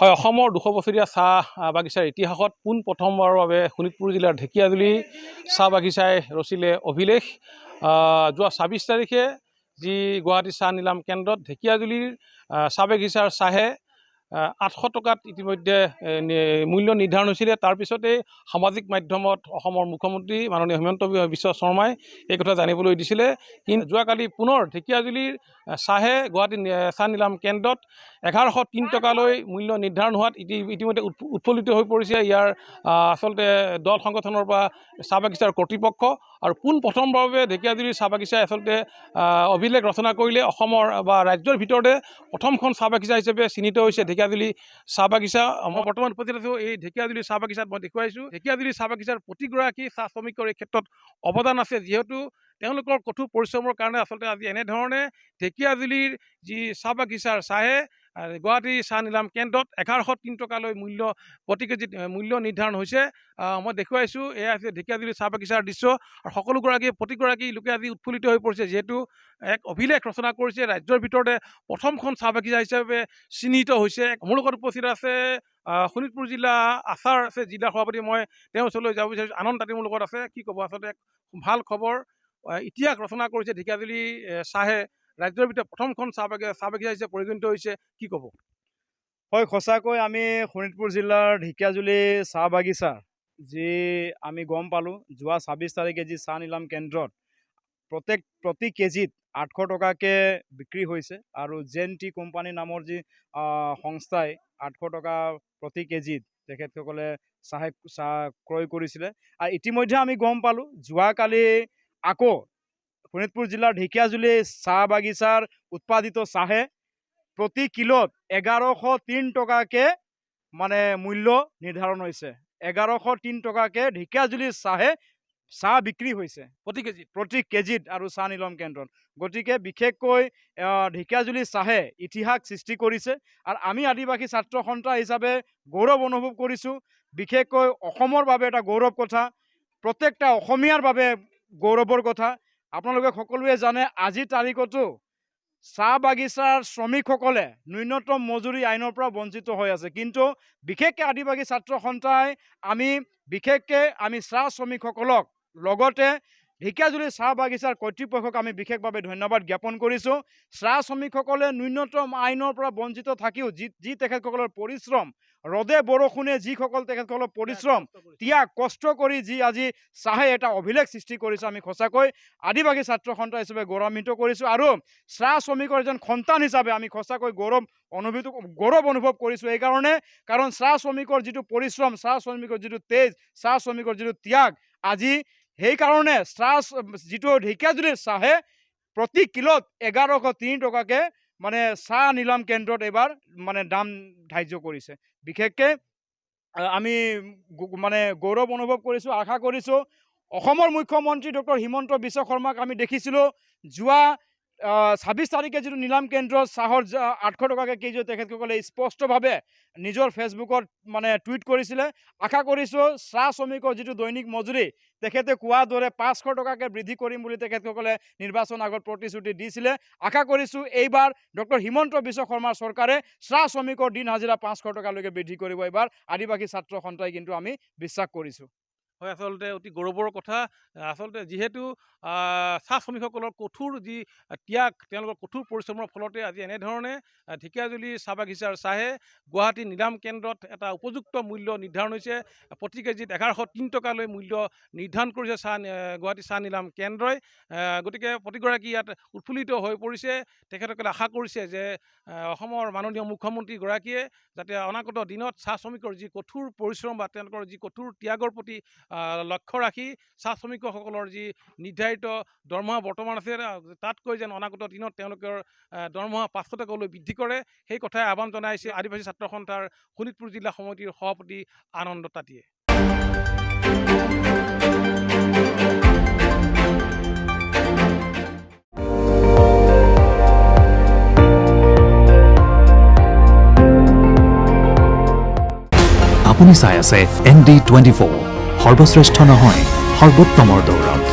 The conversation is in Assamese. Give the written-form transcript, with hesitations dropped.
হয়, অসমৰ 200 বছৰীয়া চাহ বাগিচাৰ ইতিহাসত পোনপ্ৰথমবাৰৰ বাবে শোণিতপুৰ জিলাৰ ঢেকীয়াজুলি চাহ বাগিচাই ৰচিলে অভিলেখ। যোৱা 26 তাৰিখে যি গুৱাহাটী চাহ নিলাম কেন্দ্ৰত ঢেকীয়াজুলিৰ চাহ বাগিচাৰ চাহে 800 টকাত ইতিমধ্যে মূল্য নিৰ্ধাৰণ হৈছিলে। তাৰপিছতেই সামাজিক মাধ্যমত অসমৰ মুখ্যমন্ত্ৰী মাননীয় হিমন্ত বিশ্ব শৰ্মাই এই কথা জানিবলৈ দিছিলে। কিন্তু যোৱাকালি পুনৰ ঢেকীয়াজুলিৰ চাহে গুৱাহাটী চাহ নিলাম কেন্দ্ৰত 1103 টকালৈ মূল্য নিৰ্ধাৰণ হোৱাত ইতিমধ্যে উৎফুল্লিত হৈ পৰিছে ইয়াৰ আচলতে দল সংগঠনৰ পৰা চাহ বাগিচাৰ কৰ্তৃপক্ষ। আৰু পোনপ্ৰথমবাৰৰ বাবে ঢেকীয়াজুলিৰ চাহ বাগিচাই আচলতে অভিলেখ ৰচনা কৰিলে। অসমৰ বা ৰাজ্যৰ ভিতৰতে প্ৰথমখন চাহ বাগিচা হিচাপে চিহ্নিত হৈছে ঢেকীয়াজুলি চাহ বাগিচা। মই বৰ্তমান উপস্থিত আছোঁ এই ঢেকীয়াজুলি চাহ বাগিচাত। মই দেখুৱাইছোঁ ঢেকীয়াজুলি চাহ বাগিচাৰ প্ৰতিগৰাকী চাহ শ্ৰমিকৰ এই ক্ষেত্ৰত অৱদান আছে, যিহেতু তেওঁলোকৰ কঠোৰ পৰিশ্ৰমৰ কাৰণে আচলতে আজি এনেধৰণে ঢেকীয়াজুলিৰ যি চাহ বাগিচাৰ চাহে গুৱাহাটী চাহ নিলাম কেন্দ্ৰত 1103 টকালৈ প্ৰতি কেজিত মূল্য নিৰ্ধাৰণ হৈছে। মই দেখুৱাইছোঁ এয়া হৈছে ঢেকীয়াজুলি চাহ বাগিচাৰ দৃশ্য। আৰু প্ৰতিগৰাকী লোকে আজি উৎফুল্লিত হৈ পৰিছে, যিহেতু এক অভিলেখ ৰচনা কৰিছে, ৰাজ্যৰ ভিতৰতে প্ৰথমখন চাহ বাগিচা হিচাপে চিহ্নিত হৈছে। মোৰ লগত উপস্থিত আছে শোণিতপুৰ জিলা আচাৰ আছে জিলা সভাপতি। মই তেওঁৰ ওচৰলৈ যাব বিচাৰিছোঁ। আনন্দ তাঁতী মোৰ লগত আছে। কি ক'ব, আচলতে এক ভাল খবৰ, ইতিহাস ৰচনা কৰিছে ঢেকীয়াজুলি চাহে, ৰাজ্যৰ ভিতৰত প্ৰথমখন চাহ বাগিচা হিচাপে পৰিগণিত হৈছে। কি ক'ব? হয়, সঁচাকৈ আমি শোণিতপুৰ জিলাৰ ঢেকীয়াজুলি চাহ বাগিচা যি আমি গম পালোঁ যোৱা 26 তাৰিখে যি চাহ নিলাম কেন্দ্ৰত প্ৰতি কেজিত 800 টকাকৈ বিক্ৰী হৈছে। আৰু জেন-টি কোম্পানী নামৰ যি সংস্থাই 800 টকা প্ৰতি কেজিত তেখেতসকলে চাহ ক্ৰয় কৰিছিলে। আৰু ইতিমধ্যে আমি গম পালোঁ যোৱাকালি আকৌ শোণিতপুৰ জিলাৰ ঢেকীয়াজুলি চাহ বাগিচাৰ উৎপাদিত চাহে প্ৰতি কিলোত 1103 টকাকৈ মূল্য নিৰ্ধাৰণ হৈছে। 1103 টকাকৈ ঢেকীয়াজুলিৰ চাহ বিক্ৰী হৈছে প্ৰতি কেজিত আৰু চাহ নিলাম কেন্দ্ৰত। গতিকে বিশেষকৈ ঢেকীয়াজুলি চাহে ইতিহাস সৃষ্টি কৰিছে। আৰু আমি আদিবাসী ছাত্ৰ সন্থা হিচাপে গৌৰৱ অনুভৱ কৰিছোঁ। বিশেষকৈ অসমৰ বাবে এটা গৌৰৱ কথা, প্ৰত্যেকটা অসমীয়াৰ বাবে গৌৰৱৰ কথা। আপোনালোকে সকলোৱে জানে আজিৰ তাৰিখতো চাহ বাগিচাৰ শ্ৰমিকসকলে ন্যূনতম মজুৰি আইনৰ পৰা বঞ্চিত হৈ আছে। কিন্তু বিশেষকৈ আদিবাসী ছাত্ৰ সন্থাই আমি চাহ শ্ৰমিকসকলক লগতে ঢেকীয়াজুলি চাহ বাগিচাৰ কৰ্তৃপক্ষক আমি বিশেষভাৱে ধন্যবাদ জ্ঞাপন কৰিছোঁ। চাহ শ্ৰমিকসকলে ন্যূনতম আইনৰ পৰা বঞ্চিত থাকিও যি তেখেতসকলৰ পৰিশ্ৰম, ৰদে বৰষুণে যিসকল তেখেতসকলৰ পৰিশ্ৰম ত্যাগ কষ্ট কৰি যি আজি চাহে এটা অভিলেখ সৃষ্টি কৰিছে, আমি সঁচাকৈ আদিবাসী ছাত্ৰ সন্থা হিচাপে গৌৰৱান্বিত কৰিছোঁ। আৰু চাহ শ্ৰমিকৰ এজন সন্তান হিচাপে আমি সঁচাকৈ গৌৰৱ অনুভৱ কৰিছোঁ। এইকাৰণে কাৰণ চাহ শ্ৰমিকৰ যিটো পৰিশ্ৰম, চাহ শ্ৰমিকৰ যিটো তেজ, চাহ শ্ৰমিকৰ যিটো ত্যাগ, আজি সেইকাৰণে যিটো ঢেকীয়াজুলিৰ চাহে প্ৰতি কিলোত 1103 টকাকৈ চাহ নিলাম কেন্দ্ৰত এইবাৰ দাম ধাৰ্য কৰিছে। বিশেষকৈ আমি গৌৰৱ অনুভৱ কৰিছোঁ। আশা কৰিছোঁ অসমৰ মুখ্যমন্ত্ৰী ডক্টৰ হিমন্ত বিশ্ব শৰ্মাক আমি দেখিছিলোঁ যোৱা 26 তাৰিখে যিটো নিলাম কেন্দ্ৰত চাহৰ 800 টকাকৈ কেজি তেখেতসকলে স্পষ্টভাৱে নিজৰ ফেচবুকত টুইট কৰিছিলে। আশা কৰিছোঁ চাহ শ্ৰমিকৰ যিটো দৈনিক মজুৰি তেখেতে কোৱাৰ দৰে 500 টকাকৈ বৃদ্ধি কৰিম বুলি তেখেতসকলে নিৰ্বাচন আগত প্ৰতিশ্ৰুতি দিছিলে। আশা কৰিছোঁ এইবাৰ ডক্টৰ হিমন্ত বিশ্ব শৰ্মাৰ চৰকাৰে চাহ শ্ৰমিকৰ দিন হাজিৰা 500 টকালৈকে বৃদ্ধি কৰিব এইবাৰ আদিবাসী ছাত্ৰ সন্থাই কিন্তু আমি বিশ্বাস কৰিছোঁ। হয়, আচলতে অতি গৌৰৱৰ কথা। আচলতে যিহেতু চাহ শ্ৰমিকসকলৰ কঠোৰ যি ত্যাগ, তেওঁলোকৰ কঠোৰ পৰিশ্ৰমৰ ফলতে আজি এনেধৰণে ঢেকীয়াজুলি চাহ বাগিচাৰ চাহে গুৱাহাটী নিলাম কেন্দ্ৰত এটা উপযুক্ত মূল্য নিৰ্ধাৰণ হৈছে। প্ৰতি কেজিত 1103 টকালৈ মূল্য নিৰ্ধাৰণ কৰিছে গুৱাহাটী চাহ নিলাম কেন্দ্ৰই। গতিকে প্ৰতিগৰাকী ইয়াত উৎফুল্লিত হৈ পৰিছে। তেখেতসকলে আশা কৰিছে যে অসমৰ মাননীয় মুখ্যমন্ত্ৰীগৰাকীয়ে যাতে অনাগত দিনত চাহ শ্ৰমিকৰ যি কঠোৰ পৰিশ্ৰম বা তেওঁলোকৰ যি কঠোৰ ত্যাগৰ প্ৰতি লক্ষ্য ৰাখি চাহ শ্ৰমিকসকলৰ যি নিৰ্ধাৰিত দৰমহা বৰ্তমান আছে তাতকৈ যেন অনাগত দিনত তেওঁলোকৰ দৰমহা 500 টকালৈ বৃদ্ধি কৰে, সেই কথাই আহ্বান জনাইছে আদিবাসী ছাত্ৰ সন্থাৰ শোণিতপুৰ জিলা সমিতিৰ সভাপতি আনন্দ তাঁতীয়ে। আপুনি চাই আছে ND24, সৰ্বশ্ৰেষ্ঠ নহয় সৰ্বোত্তমৰ দৌৰত।